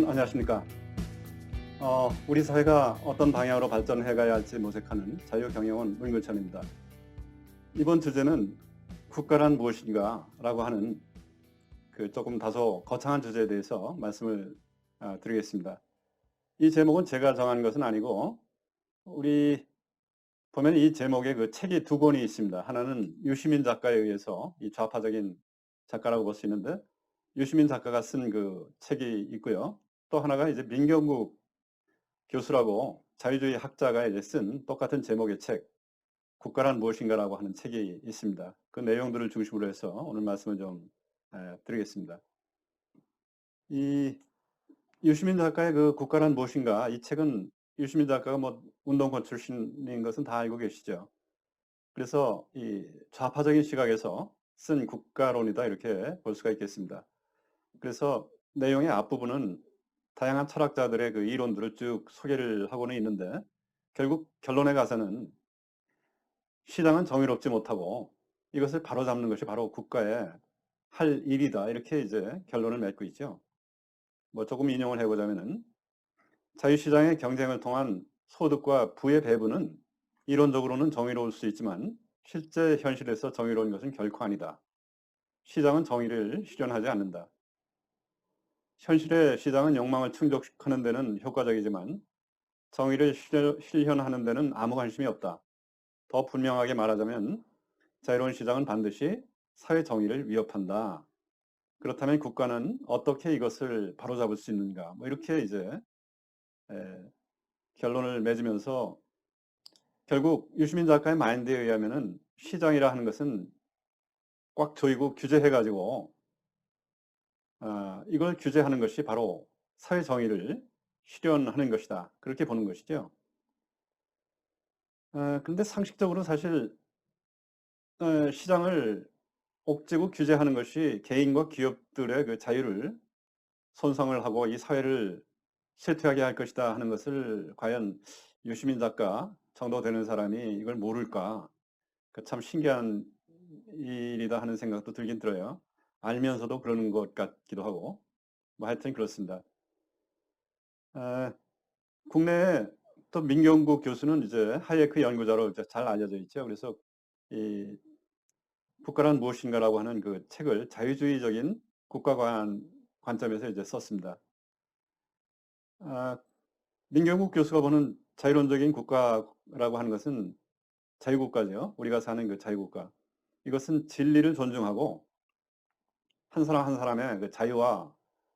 안녕하십니까. 우리 사회가 어떤 방향으로 발전해 가야 할지 모색하는 자유경영원 문근천입니다. 이번 주제는 국가란 무엇인가 라고 하는 조금 다소 거창한 주제에 대해서 말씀을 드리겠습니다. 이 제목은 제가 정한 것은 아니고 우리 보면 이 제목에 책이 두 권이 있습니다. 하나는 유시민 작가에 의해서 이 좌파적인 작가라고 볼 수 있는데 유시민 작가가 쓴 책이 있고요. 또 하나가 이제 민경국 교수라고 자유주의 학자가 이제 쓴 똑같은 제목의 책, 국가란 무엇인가라고 하는 책이 있습니다. 그 내용들을 중심으로 해서 오늘 말씀을 좀 드리겠습니다. 이 유시민 작가의 국가란 무엇인가, 이 책은 유시민 작가가 뭐 운동권 출신인 것은 다 알고 계시죠. 그래서 이 좌파적인 시각에서 쓴 국가론이다 이렇게 볼 수가 있겠습니다. 그래서 내용의 앞부분은 다양한 철학자들의 이론들을 쭉 소개를 하고는 있는데 결국 결론에 가서는 시장은 정의롭지 못하고 이것을 바로잡는 것이 바로 국가의 할 일이다 이렇게 이제 결론을 맺고 있죠. 뭐 조금 인용을 해보자면은 자유시장의 경쟁을 통한 소득과 부의 배분은 이론적으로는 정의로울 수 있지만 실제 현실에서 정의로운 것은 결코 아니다. 시장은 정의를 실현하지 않는다. 현실의 시장은 욕망을 충족하는 데는 효과적이지만 정의를 실현하는 데는 아무 관심이 없다. 더 분명하게 말하자면 자유로운 시장은 반드시 사회 정의를 위협한다. 그렇다면 국가는 어떻게 이것을 바로잡을 수 있는가? 뭐 이렇게 이제 결론을 맺으면서 결국 유시민 작가의 마인드에 의하면은 시장이라 하는 것은 꽉 조이고 규제해가지고 이걸 규제하는 것이 바로 사회 정의를 실현하는 것이다. 그렇게 보는 것이죠. 그런데 상식적으로 사실 시장을 옥죄고 규제하는 것이 개인과 기업들의 자유를 손상을 하고 이 사회를 쇠퇴하게 할 것이다 하는 것을 과연 유시민 작가 정도 되는 사람이 이걸 모를까? 참 신기한 일이다 하는 생각도 들긴 들어요. 알면서도 그러는 것 같기도 하고. 뭐 하여튼 그렇습니다. 아, 국내에 또 민경국 교수는 이제 하이에크 연구자로 이제 잘 알려져 있죠. 그래서 이 국가란 무엇인가라고 하는 책을 자유주의적인 관점에서 이제 썼습니다. 민경국 교수가 보는 자유론적인 국가라고 하는 것은 자유국가죠. 우리가 사는 자유국가. 이것은 진리를 존중하고 한 사람 한 사람의 자유와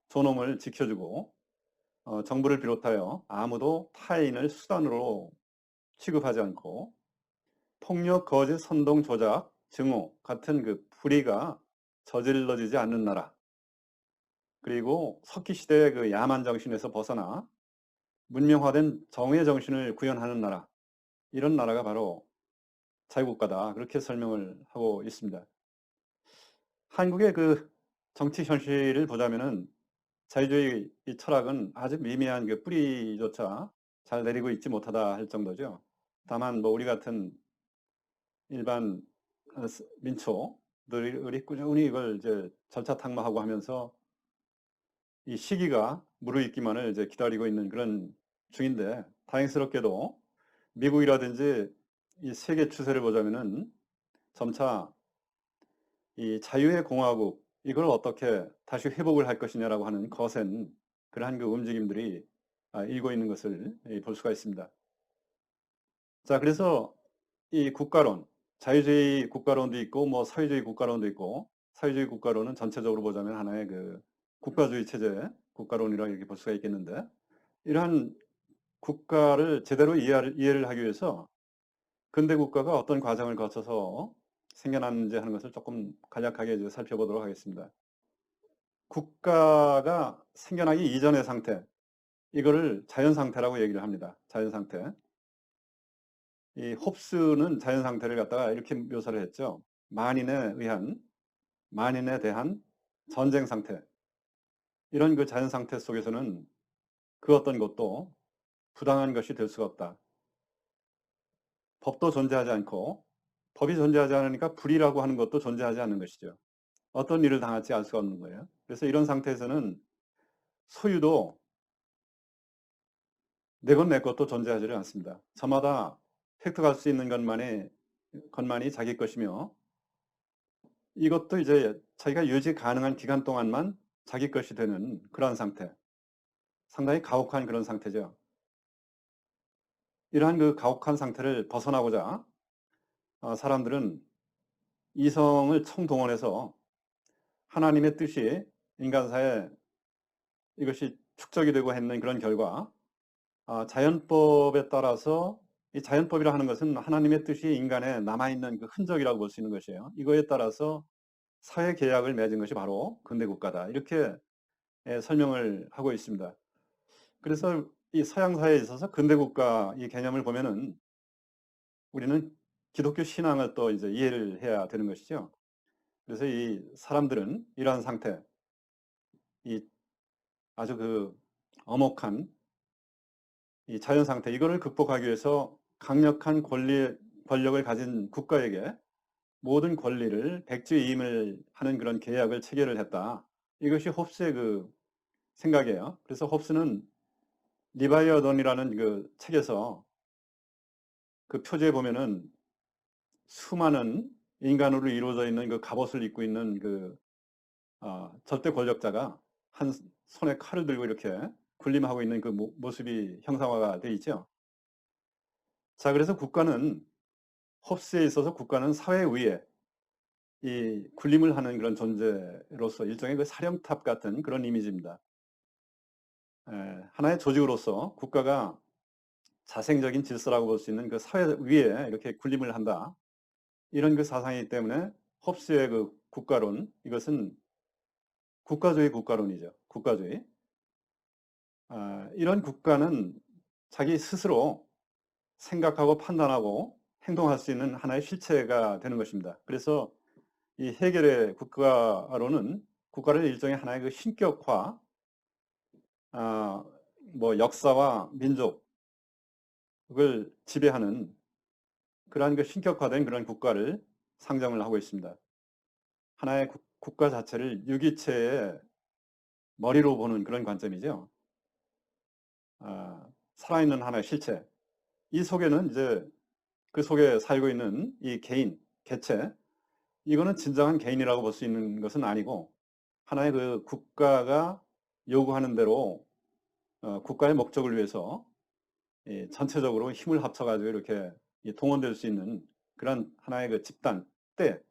존엄을 지켜주고 정부를 비롯하여 아무도 타인을 수단으로 취급하지 않고 폭력, 거짓, 선동, 조작, 증오 같은 불의가 저질러지지 않는 나라. 그리고 석기 시대의 야만 정신에서 벗어나 문명화된 정의 정신을 구현하는 나라. 이런 나라가 바로 자유국가다. 그렇게 설명을 하고 있습니다. 한국의 정치 현실을 보자면은 자유주의 이 철학은 아주 미미한 뿌리조차 잘 내리고 있지 못하다 할 정도죠. 다만 뭐 우리 같은 일반 민초들이 꾸준히 이걸 이제 절차탕마하고 하면서 이 시기가 무르익기만을 이제 기다리고 있는 그런 중인데 다행스럽게도 미국이라든지 이 세계 추세를 보자면은 점차 이 자유의 공화국 이걸 어떻게 다시 회복을 할 것이냐라고 하는 거센 그러한 움직임들이 일고 있는 것을 볼 수가 있습니다. 자, 그래서 이 국가론, 자유주의 국가론도 있고 뭐 사회주의 국가론도 있고 사회주의 국가론은 전체적으로 보자면 하나의 국가주의 체제 국가론이라고 이렇게 볼 수가 있겠는데 이러한 국가를 제대로 이해를 하기 위해서 근대 국가가 어떤 과정을 거쳐서 생겨났는지 하는 것을 조금 간략하게 이제 살펴보도록 하겠습니다. 국가가 생겨나기 이전의 상태, 이거를 자연 상태라고 얘기를 합니다. 자연 상태. 이 홉스는 자연 상태를 갖다가 이렇게 묘사를 했죠. 만인에 대한 전쟁 상태. 이런 자연 상태 속에서는 그 어떤 것도 부당한 것이 될 수가 없다. 법도 존재하지 않고 법이 존재하지 않으니까 불이라고 하는 것도 존재하지 않는 것이죠. 어떤 일을 당할지 알 수가 없는 거예요. 그래서 이런 상태에서는 소유도 내 것 내 것도 존재하지 않습니다. 저마다 획득할 수 있는 것만이 자기 것이며 이것도 이제 자기가 유지 가능한 기간 동안만 자기 것이 되는 그러한 상태. 상당히 가혹한 그런 상태죠. 이러한 그 가혹한 상태를 벗어나고자 사람들은 이성을 총동원해서 하나님의 뜻이 인간사에 이것이 축적이 되고 했는 그런 결과 자연법에 따라서 이 자연법이라 하는 것은 하나님의 뜻이 인간에 남아있는 그 흔적이라고 볼 수 있는 것이에요. 이거에 따라서 사회 계약을 맺은 것이 바로 근대국가다. 이렇게 설명을 하고 있습니다. 그래서 이 서양 사회에 있어서 근대국가 이 개념을 보면은 우리는 기독교 신앙을 또 이제 이해를 해야 되는 것이죠. 그래서 이 사람들은 이러한 상태, 이 아주 그 엄혹한 이 자연 상태, 이거를 극복하기 위해서 강력한 권력을 가진 국가에게 모든 권리를 백지위임을 하는 그런 계약을 체결을 했다. 이것이 홉스의 그 생각이에요. 그래서 홉스는 리바이어던이라는 그 책에서 그 표지에 보면은 수많은 인간으로 이루어져 있는 그 갑옷을 입고 있는 그 절대 권력자가 한 손에 칼을 들고 이렇게 군림하고 있는 그 모습이 형상화가 되어 있죠. 자, 그래서 홉스에 있어서 국가는 사회 위에 이 군림을 하는 그런 존재로서 일종의 그 사령탑 같은 그런 이미지입니다. 하나의 조직으로서 국가가 자생적인 질서라고 볼 수 있는 그 사회 위에 이렇게 군림을 한다. 이런 그 사상이기 때문에 홉스의 그 국가론, 이것은 국가주의 국가론이죠. 국가주의. 이런 국가는 자기 스스로 생각하고 판단하고 행동할 수 있는 하나의 실체가 되는 것입니다. 그래서 이 헤겔의 국가론은 국가를 일종의 하나의 그 신격화, 뭐 역사와 민족을 지배하는 그러한 그 신격화된 그런 국가를 상정을 하고 있습니다. 하나의 국가 자체를 유기체의 머리로 보는 그런 관점이죠. 살아있는 하나의 실체. 이 속에는 이제 그 속에 살고 있는 이 개인, 개체, 이거는 진정한 개인이라고 볼 수 있는 것은 아니고 하나의 그 국가가 요구하는 대로 국가의 목적을 위해서 전체적으로 힘을 합쳐가지고 이렇게 동원될 수 있는 그런 하나의 그 집단, 때,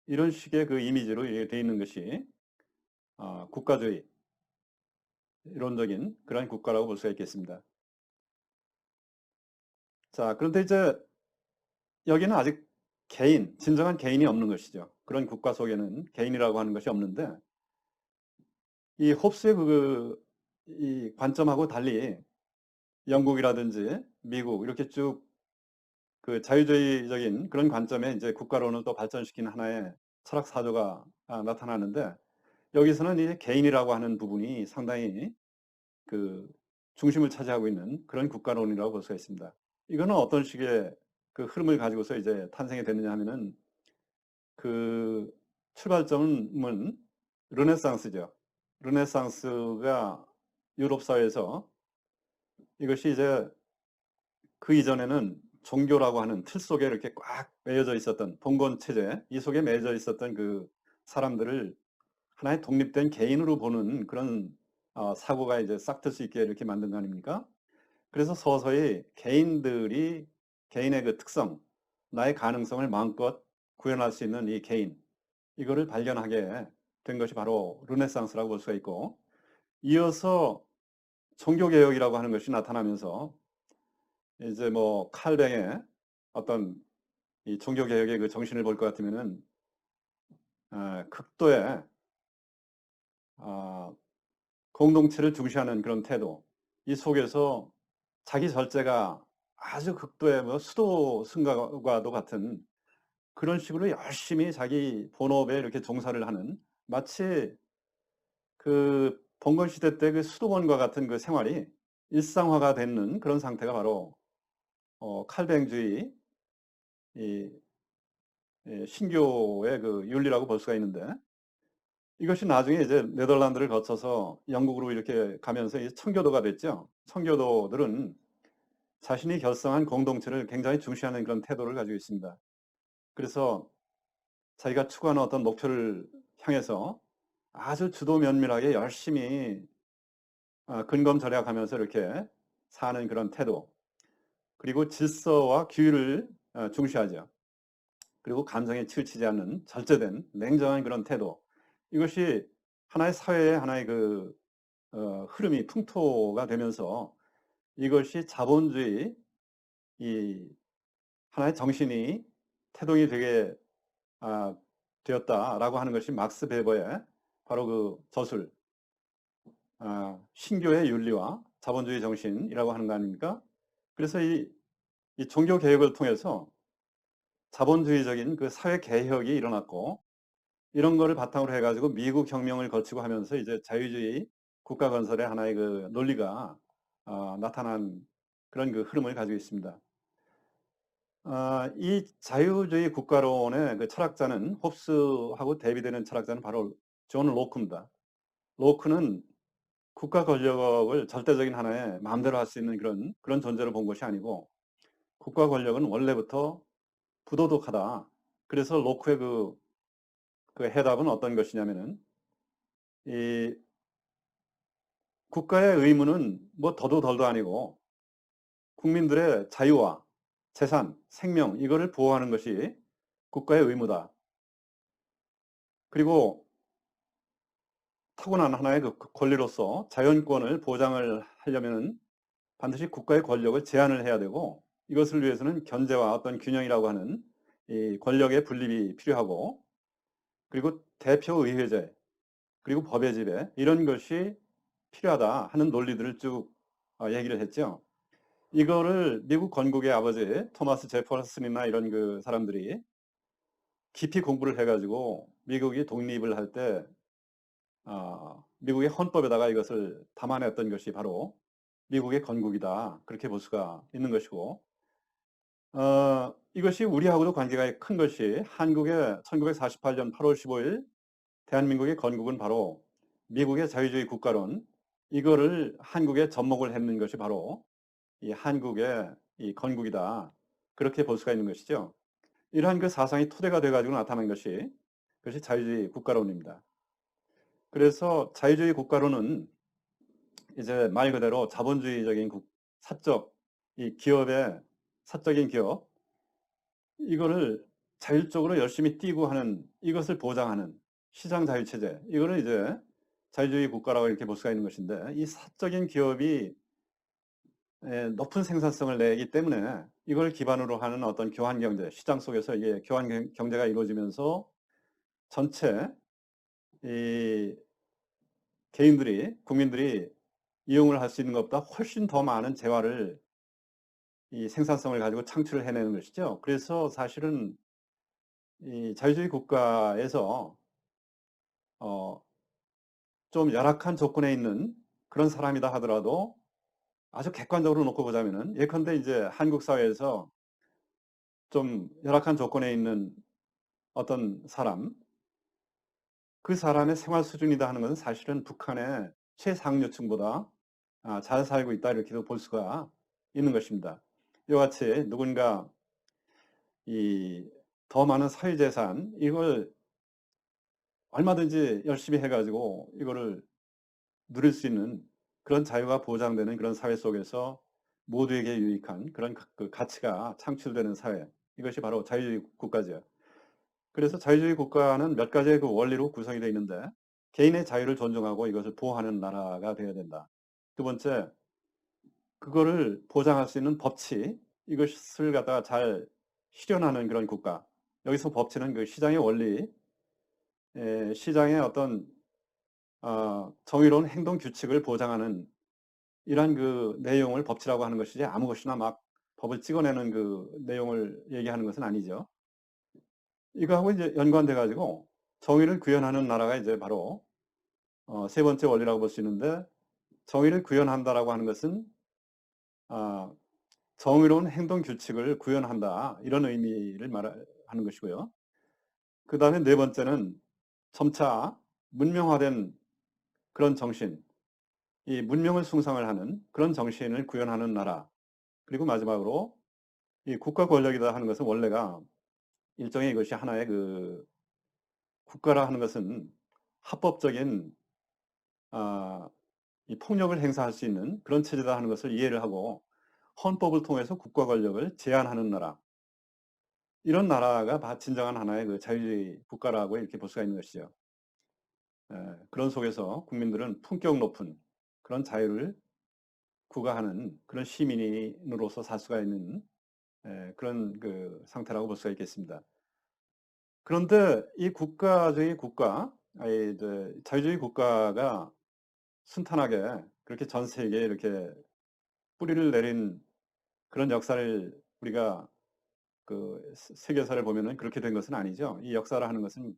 이런 식의 그 이미지로 되어 있는 것이 국가주의, 이론적인 그런 국가라고 볼 수가 있겠습니다. 자, 그런데 이제 여기는 아직 진정한 개인이 없는 것이죠. 그런 국가 속에는 개인이라고 하는 것이 없는데, 이 홉스의 이 관점하고 달리 영국이라든지 미국, 이렇게 쭉 그 자유주의적인 그런 관점에 이제 국가론을 또 발전시키는 하나의 철학 사조가 나타나는데, 여기서는 이 개인이라고 하는 부분이 상당히 그 중심을 차지하고 있는 그런 국가론이라고 볼 수가 있습니다. 이거는 어떤 식의 그 흐름을 가지고서 이제 탄생이 됐느냐 하면은 그 출발점은 르네상스죠. 르네상스가 유럽 사회에서 이것이 이제 그 이전에는 종교라고 하는 틀 속에 이렇게 꽉 매여져 있었던 봉건 체제, 이 속에 매여져 있었던 그 사람들을 하나의 독립된 개인으로 보는 그런 사고가 이제 싹틀 수 있게 이렇게 만든 거 아닙니까? 그래서 서서히 개인의 그 특성, 나의 가능성을 마음껏 구현할 수 있는 이 개인, 이거를 발견하게 된 것이 바로 르네상스라고 볼 수가 있고, 이어서 종교개혁이라고 하는 것이 나타나면서 이제 뭐 칼뱅의 어떤 이 종교개혁의 그 정신을 볼 것 같으면은 극도의 아, 공동체를 중시하는 그런 태도, 이 속에서 자기 절제가 아주 극도의 뭐 수도 승가와도 같은 그런 식으로 열심히 자기 본업에 이렇게 종사를 하는, 마치 그 봉건 시대 때 그 수도원과 같은 그 생활이 일상화가 되는 그런 상태가 바로 칼뱅주의 이 신교의 그 윤리라고 볼 수가 있는데, 이것이 나중에 이제 네덜란드를 거쳐서 영국으로 이렇게 가면서 이제 청교도가 됐죠. 청교도들은 자신이 결성한 공동체를 굉장히 중시하는 그런 태도를 가지고 있습니다. 그래서 자기가 추구하는 어떤 목표를 향해서 아주 주도 면밀하게 열심히 근검절약하면서 이렇게 사는 그런 태도, 그리고 질서와 규율을 중시하죠. 그리고 감정에 치우치지 않는 절제된 냉정한 그런 태도. 이것이 하나의 사회의 하나의 흐름이 풍토가 되면서 이것이 자본주의 이 하나의 정신이 태동이 되게 아, 되었다라고 하는 것이 막스 베버의 바로 그 저술 신교의 윤리와 자본주의 정신이라고 하는 거 아닙니까? 그래서 이 종교 개혁을 통해서 자본주의적인 그 사회 개혁이 일어났고, 이런 거를 바탕으로 해가지고 미국 혁명을 거치고 하면서 이제 자유주의 국가 건설의 하나의 그 논리가 나타난 그런 그 흐름을 가지고 있습니다. 이 자유주의 국가론의 그 철학자는, 홉스하고 대비되는 철학자는 바로 존 로크입니다. 로크는 국가 권력을 절대적인 하나의 마음대로 할 수 있는 그런 존재로 본 것이 아니고, 국가 권력은 원래부터 부도덕하다. 그래서 로크의 그 해답은 어떤 것이냐면은, 이 국가의 의무는 뭐 더도 덜도 아니고 국민들의 자유와 재산, 생명 이거를 보호하는 것이 국가의 의무다. 그리고 타고난 하나의 그 권리로서 자연권을 보장을 하려면은 반드시 국가의 권력을 제한을 해야 되고, 이것을 위해서는 견제와 어떤 균형이라고 하는 이 권력의 분립이 필요하고, 그리고 대표의회제, 그리고 법의 지배 이런 것이 필요하다 하는 논리들을 쭉 얘기를 했죠. 이거를 미국 건국의 아버지 토마스 제퍼슨이나 이런 그 사람들이 깊이 공부를 해가지고 미국이 독립을 할 때 미국의 헌법에다가 이것을 담아냈던 것이 바로 미국의 건국이다, 그렇게 볼 수가 있는 것이고, 이것이 우리하고도 관계가 큰 것이, 한국의 1948년 8월 15일 대한민국의 건국은 바로 미국의 자유주의 국가론, 이거를 한국에 접목을 했는 것이 바로 이 한국의 이 건국이다, 그렇게 볼 수가 있는 것이죠. 이러한 그 사상이 토대가 돼가지고 나타난 것이, 그것이 자유주의 국가론입니다. 그래서 자유주의 국가론은 이제 말 그대로 자본주의적인 사적, 이 기업의 사적인 기업, 이거를 자율적으로 열심히 뛰고 하는, 이것을 보장하는 시장 자유체제, 이거를 이제 자유주의 국가라고 이렇게 볼 수가 있는 것인데, 이 사적인 기업이 높은 생산성을 내기 때문에 이걸 기반으로 하는 어떤 교환 경제, 시장 속에서 이게 교환 경제가 이루어지면서 전체 이 개인들이, 국민들이 이용을 할 수 있는 것보다 훨씬 더 많은 재화를, 이 생산성을 가지고 창출을 해내는 것이죠. 그래서 사실은 이 자유주의 국가에서 어, 좀 열악한 조건에 있는 그런 사람이다 하더라도, 아주 객관적으로 놓고 보자면은, 예컨대 이제 한국 사회에서 좀 열악한 조건에 있는 어떤 사람, 그 사람의 생활 수준이다 하는 것은 사실은 북한의 최상류층보다 잘 살고 있다, 이렇게도 볼 수가 있는 것입니다. 이와 같이 누군가 이 더 많은 사회재산, 이걸 얼마든지 열심히 해가지고 이거를 누릴 수 있는 그런 자유가 보장되는 그런 사회 속에서 모두에게 유익한 그런 그 가치가 창출되는 사회, 이것이 바로 자유주의 국가죠. 그래서 자유주의 국가는 몇 가지의 그 원리로 구성이 되어 있는데, 개인의 자유를 존중하고 이것을 보호하는 나라가 되어야 된다. 두 번째, 그거를 보장할 수 있는 법치, 이것을 갖다가 잘 실현하는 그런 국가. 여기서 법치는 그 시장의 원리, 시장의 어떤 정의로운 행동 규칙을 보장하는 이러한 그 내용을 법치라고 하는 것이지, 아무 것이나 막 법을 찍어내는 그 내용을 얘기하는 것은 아니죠. 이거하고 이제 연관돼 가지고 정의를 구현하는 나라가 이제 바로 세 번째 원리라고 볼 수 있는데, 정의를 구현한다라고 하는 것은 아, 정의로운 행동 규칙을 구현한다, 이런 의미를 말하는 것이고요. 그 다음에 네 번째는 점차 문명화된 그런 정신, 이 문명을 숭상을 하는 그런 정신을 구현하는 나라. 그리고 마지막으로 이 국가 권력이다 하는 것은 원래가 일종의 이것이 하나의 그 국가라 하는 것은 합법적인 아, 이 폭력을 행사할 수 있는 그런 체제다 하는 것을 이해를 하고 헌법을 통해서 국가 권력을 제한하는 나라. 이런 나라가 진정한 하나의 그 자유주의 국가라고 이렇게 볼 수가 있는 것이죠. 그런 속에서 국민들은 품격 높은 그런 자유를 구가하는 그런 시민으로서 살 수가 있는 그런 그 상태라고 볼 수가 있겠습니다. 그런데 이 국가주의 국가, 아니, 이제 자유주의 국가가 순탄하게 그렇게 전 세계에 이렇게 뿌리를 내린 그런 역사를 우리가 그 세계사를 보면은 그렇게 된 것은 아니죠. 이 역사를 하는 것은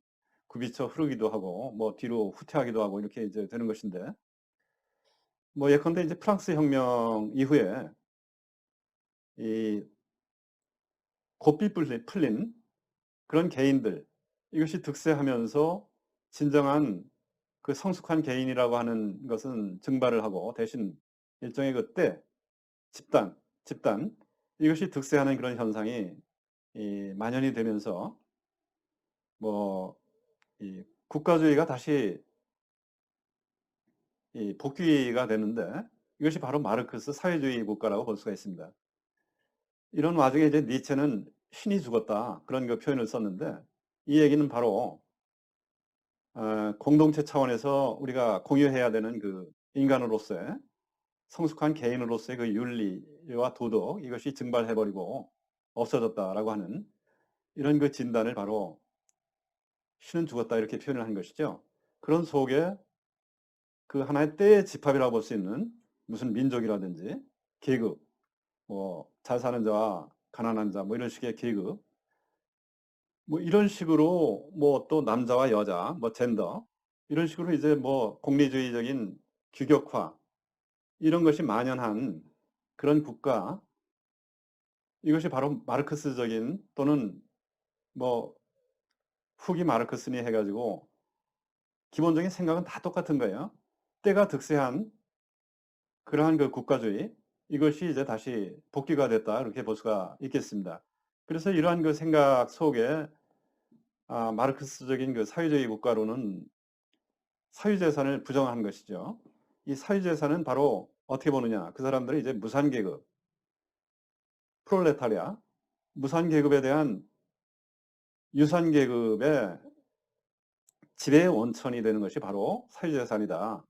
굽이쳐 흐르기도 하고 뭐 뒤로 후퇴하기도 하고 이렇게 이제 되는 것인데 뭐 예컨대 이제 프랑스 혁명 이후에 이 고삐 풀린 그런 개인들 이것이 득세하면서 진정한 그 성숙한 개인이라고 하는 것은 증발을 하고 대신 일종의 그때 집단 이것이 득세하는 그런 현상이 만연이 되면서 뭐 이 국가주의가 다시 복귀가 되는데 이것이 바로 마르크스 사회주의 국가라고 볼 수가 있습니다. 이런 와중에 이제 니체는 신이 죽었다 그런 그 표현을 썼는데 이 얘기는 바로 공동체 차원에서 우리가 공유해야 되는 그 인간으로서의 성숙한 개인으로서의 그 윤리와 도덕 이것이 증발해버리고 없어졌다라고 하는 이런 그 진단을 바로 신은 죽었다 이렇게 표현을 한 것이죠. 그런 속에 그 하나의 때의 집합이라고 볼 수 있는 무슨 민족이라든지 계급, 뭐 잘 사는 자와 가난한 자, 뭐 이런 식의 계급, 뭐 이런 식으로 뭐 또 남자와 여자, 뭐 젠더 이런 식으로 이제 뭐 공리주의적인 규격화 이런 것이 만연한 그런 국가 이것이 바로 마르크스적인 또는 뭐 후기 마르크스니 해가지고 기본적인 생각은 다 똑같은 거예요. 때가 득세한 그러한 그 국가주의 이것이 이제 다시 복귀가 됐다 이렇게 볼 수가 있겠습니다. 그래서 이러한 그 생각 속에 마르크스적인 그 사회주의 국가로는 사유재산을 부정한 것이죠. 이 사유재산은 바로 어떻게 보느냐? 그 사람들이 이제 무산계급, 프롤레타리아, 무산계급에 대한 유산계급의 지배의 원천이 되는 것이 바로 사유재산이다.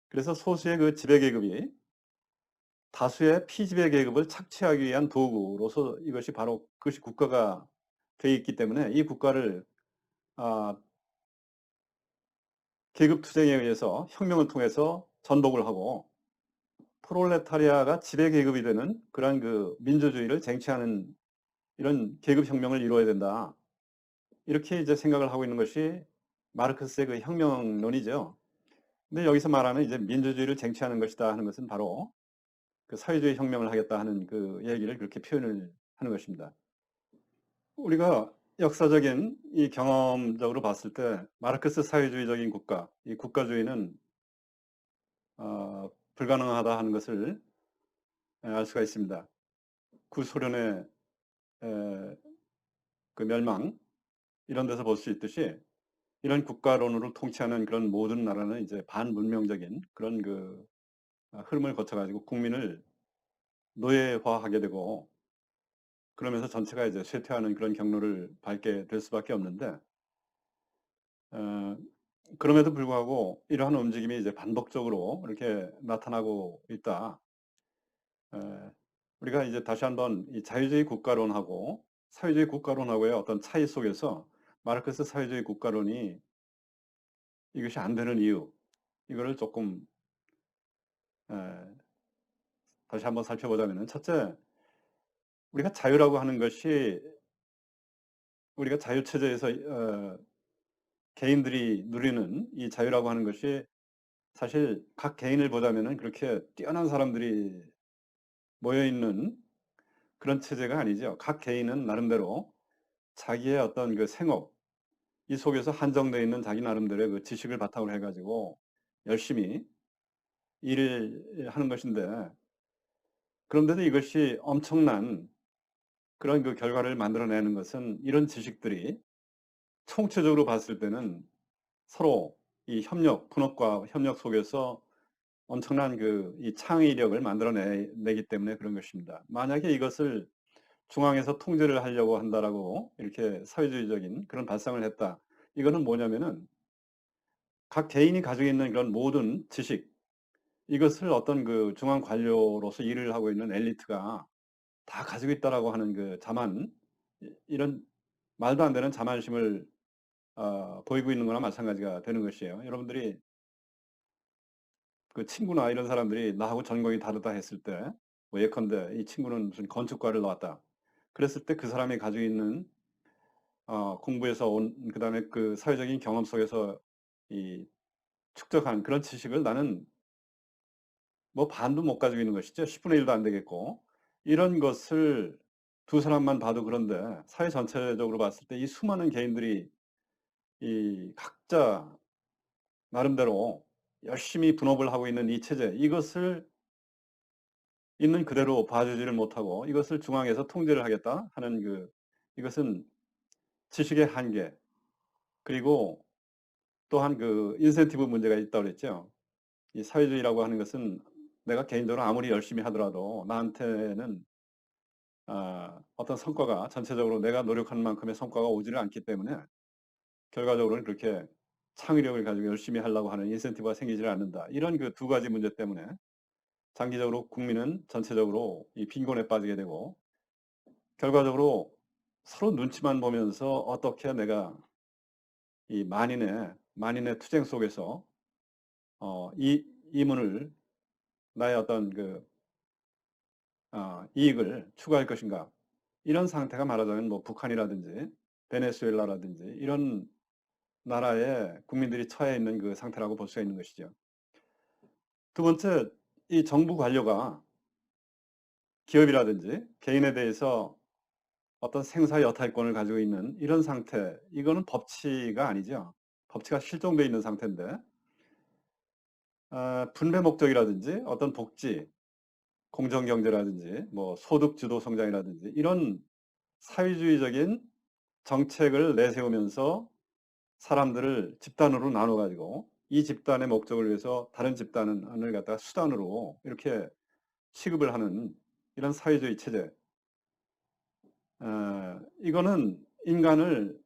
그래서 소수의 그 지배계급이 다수의 피지배계급을 착취하기 위한 도구로서 이것이 바로 그것이 국가가 되어 있기 때문에 이 국가를 아, 계급투쟁에 의해서 혁명을 통해서 전복을 하고 프롤레타리아가 지배계급이 되는 그러한 그 민주주의를 쟁취하는 이런 계급혁명을 이루어야 된다. 이렇게 이제 생각을 하고 있는 것이 마르크스의 그 혁명론이죠. 근데 여기서 말하는 이제 민주주의를 쟁취하는 것이다 하는 것은 바로 그 사회주의 혁명을 하겠다 하는 그 얘기를 그렇게 표현을 하는 것입니다. 우리가 역사적인 이 경험적으로 봤을 때 마르크스 사회주의적인 국가, 이 국가주의는 불가능하다 하는 것을 알 수가 있습니다. 구소련의 그 멸망 이런 데서 볼 수 있듯이 이런 국가론으로 통치하는 그런 모든 나라는 이제 반문명적인 그런 그 흐름을 거쳐가지고 국민을 노예화하게 되고 그러면서 전체가 이제 쇠퇴하는 그런 경로를 밟게 될 수밖에 없는데 어, 그럼에도 불구하고 이러한 움직임이 이제 반복적으로 이렇게 나타나고 있다. 에, 우리가 이제 다시 한번 이 자유주의 국가론하고 사회주의 국가론하고의 어떤 차이 속에서 마르크스 사회주의 국가론이 이것이 안 되는 이유 이거를 조금 에, 다시 한번 살펴보자면은 첫째 우리가 자유라고 하는 것이 우리가 자유체제에서 개인들이 누리는 이 자유라고 하는 것이 사실 각 개인을 보자면은 그렇게 뛰어난 사람들이 모여 있는 그런 체제가 아니죠. 각 개인은 나름대로 자기의 어떤 그 생업, 이 속에서 한정되어 있는 자기 나름대로의 그 지식을 바탕으로 해가지고 열심히 일을 하는 것인데, 그런데도 이것이 엄청난 그런 그 결과를 만들어내는 것은 이런 지식들이 총체적으로 봤을 때는 서로 이 협력, 분업과 협력 속에서 엄청난 그 이 창의력을 만들어내기 때문에 그런 것입니다. 만약에 이것을 중앙에서 통제를 하려고 한다라고 이렇게 사회주의적인 그런 발상을 했다. 이거는 뭐냐면은 각 개인이 가지고 있는 그런 모든 지식, 이것을 어떤 그 중앙 관료로서 일을 하고 있는 엘리트가 다 가지고 있다라고 하는 그 자만, 이런 말도 안 되는 자만심을 보이고 있는 거나 마찬가지가 되는 것이에요. 여러분들이 그 친구나 이런 사람들이 나하고 전공이 다르다 했을 때, 뭐 예컨대 이 친구는 무슨 건축과를 나왔다. 그랬을 때 그 사람이 가지고 있는 공부에서 온, 그다음에 그 사회적인 경험 속에서 이 축적한 그런 지식을 나는 뭐 반도 못 가지고 있는 것이죠. 10분의 1도 안 되겠고. 이런 것을 두 사람만 봐도 그런데 사회 전체적으로 봤을 때 이 수많은 개인들이 이 각자 나름대로 열심히 분업을 하고 있는 이 체제, 이것을 있는 그대로 봐주지를 못하고 이것을 중앙에서 통제를 하겠다 하는 그, 이것은 지식의 한계, 그리고 또한 그 인센티브 문제가 있다고 그랬죠. 이 사회주의라고 하는 것은 내가 개인적으로 아무리 열심히 하더라도 나한테는 어떤 성과가 전체적으로 내가 노력한 만큼의 성과가 오지를 않기 때문에 결과적으로는 그렇게 창의력을 가지고 열심히 하려고 하는 인센티브가 생기질 않는다. 이런 그 두 가지 문제 때문에 장기적으로 국민은 전체적으로 이 빈곤에 빠지게 되고, 결과적으로 서로 눈치만 보면서 어떻게 내가 이 만인의 투쟁 속에서 이 이문을, 나의 어떤 그 이익을 추구할 것인가, 이런 상태가 말하자면 뭐 북한이라든지 베네수엘라라든지 이런 나라의 국민들이 처해 있는 그 상태라고 볼 수가 있는 것이죠. 두 번째, 이 정부 관료가 기업이라든지 개인에 대해서 어떤 생사 여탈권을 가지고 있는 이런 상태, 이거는 법치가 아니죠. 법치가 실종되어 있는 상태인데, 분배 목적이라든지 어떤 복지, 공정경제라든지 뭐 소득주도 성장이라든지 이런 사회주의적인 정책을 내세우면서 사람들을 집단으로 나눠가지고 이 집단의 목적을 위해서 다른 집단을 갖다가 수단으로 이렇게 취급을 하는 이런 사회주의 체제. 이거는 인간을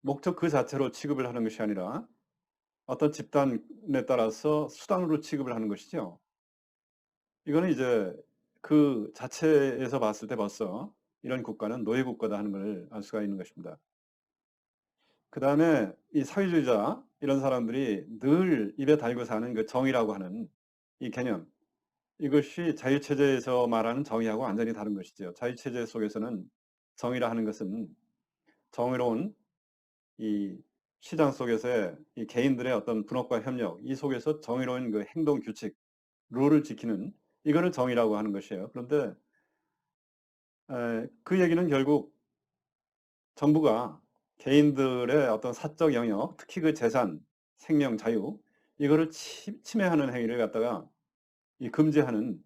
목적 그 자체로 취급을 하는 것이 아니라 어떤 집단에 따라서 수단으로 취급을 하는 것이죠. 이거는 이제 그 자체에서 봤을 때 벌써 이런 국가는 노예 국가다 하는 걸 알 수가 있는 것입니다. 그 다음에 이 사회주의자 이런 사람들이 늘 입에 달고 사는 그 정의라고 하는 이 개념, 이것이 자유체제에서 말하는 정의하고 완전히 다른 것이죠. 자유체제 속에서는 정의라 하는 것은 정의로운 이 시장 속에서의 이 개인들의 어떤 분업과 협력, 이 속에서 정의로운 그 행동 규칙, 룰을 지키는, 이거를 정의라고 하는 것이에요. 그런데 그 얘기는 결국 정부가 개인들의 어떤 사적 영역, 특히 그 재산, 생명, 자유, 이거를 침해하는 행위를 갖다가 이 금지하는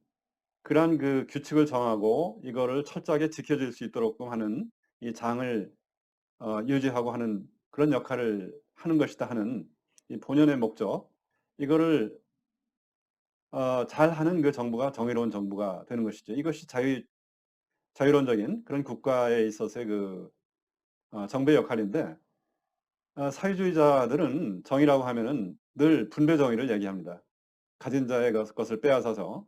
그러한 그 규칙을 정하고 이거를 철저하게 지켜질 수 있도록 하는 이 장을 유지하고 하는 그런 역할을 하는 것이다 하는 이 본연의 목적, 이거를 잘 하는 그 정부가 정의로운 정부가 되는 것이죠. 이것이 자유론적인 그런 국가에 있어서의 그 정부의 역할인데, 사회주의자들은 정의라고 하면은 늘 분배 정의를 얘기합니다. 가진 자의 것을 빼앗아서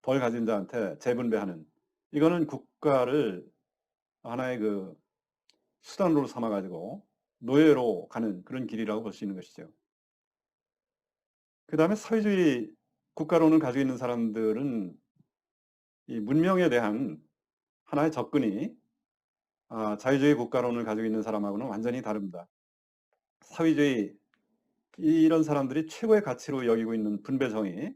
덜 가진 자한테 재분배하는, 이거는 국가를 하나의 그 수단으로 삼아가지고 노예로 가는 그런 길이라고 볼 수 있는 것이죠. 그 다음에 사회주의 국가론을 가지고 있는 사람들은 이 문명에 대한 하나의 접근이 자유주의 국가론을 가지고 있는 사람하고는 완전히 다릅니다. 사회주의 이런 사람들이 최고의 가치로 여기고 있는 분배정의,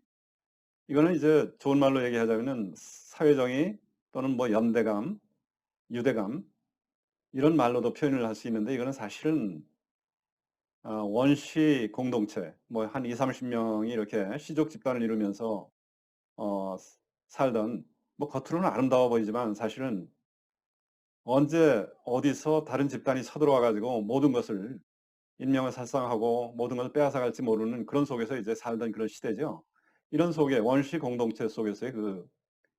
이거는 이제 좋은 말로 얘기하자면은 사회정의 또는 뭐 연대감, 유대감, 이런 말로도 표현을 할 수 있는데, 이거는 사실은 원시 공동체, 뭐 한 20-30명이 이렇게 시족 집단을 이루면서 어, 살던, 뭐 겉으로는 아름다워 보이지만 사실은 언제 어디서 다른 집단이 쳐들어와 가지고 모든 것을 인명을 살상하고 모든 것을 빼앗아 갈지 모르는 그런 속에서 이제 살던 그런 시대죠. 이런 속에 원시 공동체 속에서의 그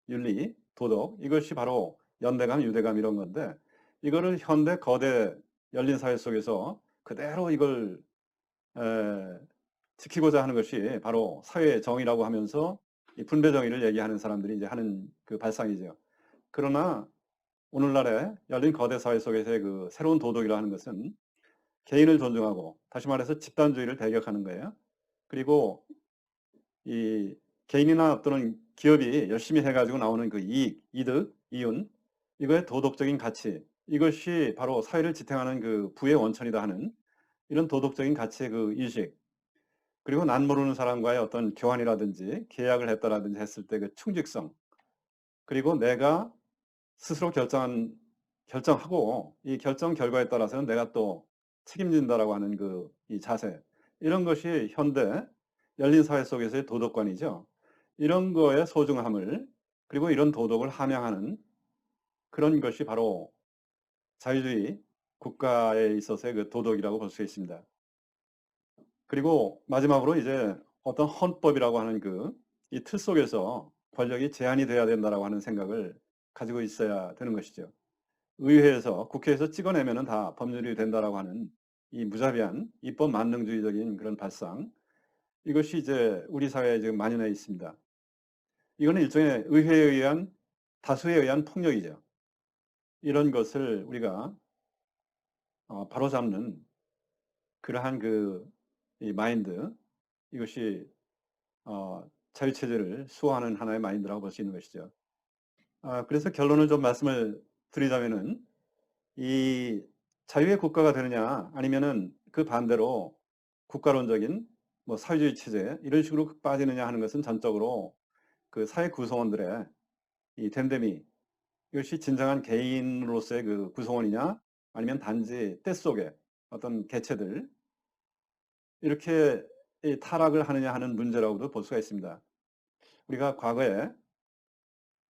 윤리, 도덕, 이것이 바로 연대감, 유대감 이런 건데, 이거를 현대 거대 열린 사회 속에서 그대로 이걸 에, 지키고자 하는 것이 바로 사회의 정의라고 하면서 이 분배 정의를 얘기하는 사람들이 이제 하는 그 발상이죠. 그러나 오늘날의 열린 거대 사회 속에서의 그 새로운 도덕이라 하는 것은 개인을 존중하고, 다시 말해서 집단주의를 배격하는 거예요. 그리고 이 개인이나 또는 기업이 열심히 해가지고 나오는 그 이익, 이득, 이윤, 이거의 도덕적인 가치, 이것이 바로 사회를 지탱하는 그 부의 원천이다 하는 이런 도덕적인 가치의 그 인식, 그리고 난 모르는 사람과의 어떤 교환이라든지 계약을 했다라든지 했을 때 그 충직성, 그리고 내가 스스로 결정하고 이 결정 결과에 따라서는 내가 또 책임진다라고 하는 그 이 자세, 이런 것이 현대 열린 사회 속에서의 도덕관이죠. 이런 거의 소중함을, 그리고 이런 도덕을 함양하는 그런 것이 바로 자유주의 국가에 있어서의 그 도덕이라고 볼 수 있습니다. 그리고 마지막으로 이제 어떤 헌법이라고 하는 그 이 틀 속에서 권력이 제한이 돼야 된다라고 하는 생각을 가지고 있어야 되는 것이죠. 의회에서, 국회에서 찍어내면은 다 법률이 된다라고 하는 이 무자비한 입법 만능주의적인 그런 발상, 이것이 이제 우리 사회에 지금 만연해 있습니다. 이거는 일종의 의회에 의한, 다수에 의한 폭력이죠. 이런 것을 우리가 바로잡는 그러한 그 이 마인드, 이것이 자유체제를 수호하는 하나의 마인드라고 볼 수 있는 것이죠. 그래서 결론을 좀 말씀을 드리자면은, 이 자유의 국가가 되느냐 아니면은 그 반대로 국가론적인 뭐 사회주의 체제 이런 식으로 빠지느냐 하는 것은 전적으로 그 사회 구성원들의 이 됨됨이, 이것이 진정한 개인으로서의 그 구성원이냐 아니면 단지 때 속에 어떤 개체들 이렇게 이 타락을 하느냐 하는 문제라고도 볼 수가 있습니다. 우리가 과거에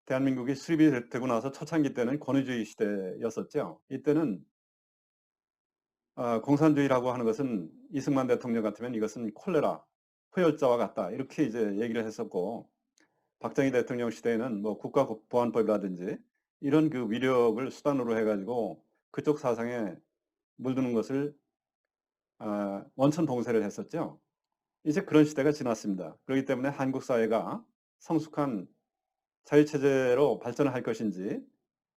대한민국이 수립이 되고 나서 초창기 때는 권위주의 시대였었죠. 이때는 공산주의라고 하는 것은 이승만 대통령 같으면 이것은 콜레라, 포열자와 같다, 이렇게 이제 얘기를 했었고, 박정희 대통령 시대에는 뭐 국가보안법이라든지 이런 그 위력을 수단으로 해가지고 그쪽 사상에 물드는 것을 원천 봉쇄를 했었죠. 이제 그런 시대가 지났습니다. 그렇기 때문에 한국 사회가 성숙한 자유체제로 발전을 할 것인지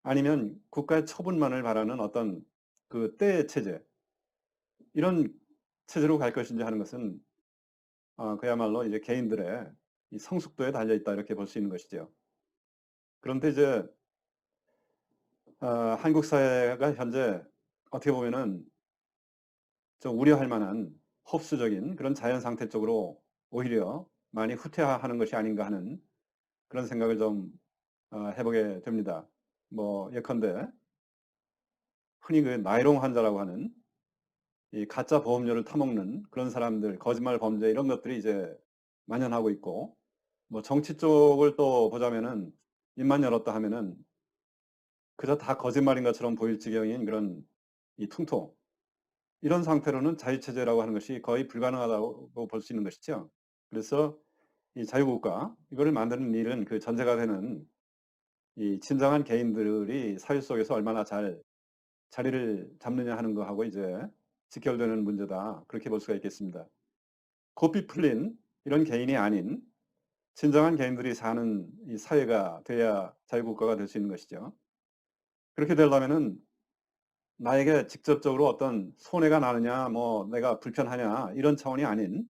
아니면 국가의 처분만을 바라는 어떤 그 때의 체제, 이런 체제로 갈 것인지 하는 것은 그야말로 이제 개인들의 이 성숙도에 달려 있다, 이렇게 볼 수 있는 것이죠. 그런데 이제 한국 사회가 현재 어떻게 보면은 좀 우려할 만한 흡수적인 그런 자연 상태 쪽으로 오히려 많이 후퇴하는 것이 아닌가 하는 그런 생각을 좀 해보게 됩니다. 뭐 예컨대 흔히 그 나이롱 환자라고 하는 이 가짜 보험료를 타먹는 그런 사람들, 거짓말 범죄 이런 것들이 이제 만연하고 있고, 뭐 정치 쪽을 또 보자면은 입만 열었다 하면은 그저 다 거짓말인 것처럼 보일 지경인 그런 이 통통, 이런 상태로는 자유체제라고 하는 것이 거의 불가능하다고 볼 수 있는 것이죠. 그래서 이 자유국가, 이거를 만드는 일은 그 전제가 되는 이 진정한 개인들이 사회 속에서 얼마나 잘 자리를 잡느냐 하는 거하고 이제 직결되는 문제다, 그렇게 볼 수가 있겠습니다. 고삐 풀린 이런 개인이 아닌 진정한 개인들이 사는 이 사회가 돼야 자유국가가 될 수 있는 것이죠. 그렇게 되려면은 나에게 직접적으로 어떤 손해가 나느냐, 뭐 내가 불편하냐 이런 차원이 아닌,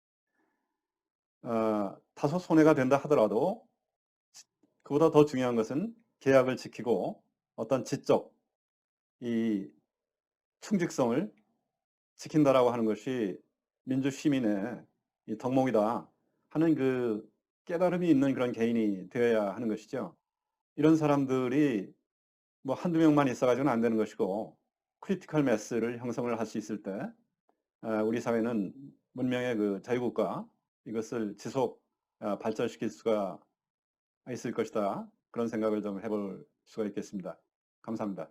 다소 손해가 된다 하더라도 그보다 더 중요한 것은 계약을 지키고 어떤 지적, 이 충직성을 지킨다라고 하는 것이 민주 시민의 이 덕목이다 하는 그 깨달음이 있는 그런 개인이 되어야 하는 것이죠. 이런 사람들이 뭐 한두 명만 있어가지고는 안 되는 것이고, 크리티컬 매스를 형성을 할 수 있을 때 우리 사회는 문명의 그 자유국가 이것을 지속 발전시킬 수가 있을 것이다. 그런 생각을 좀 해볼 수가 있겠습니다. 감사합니다.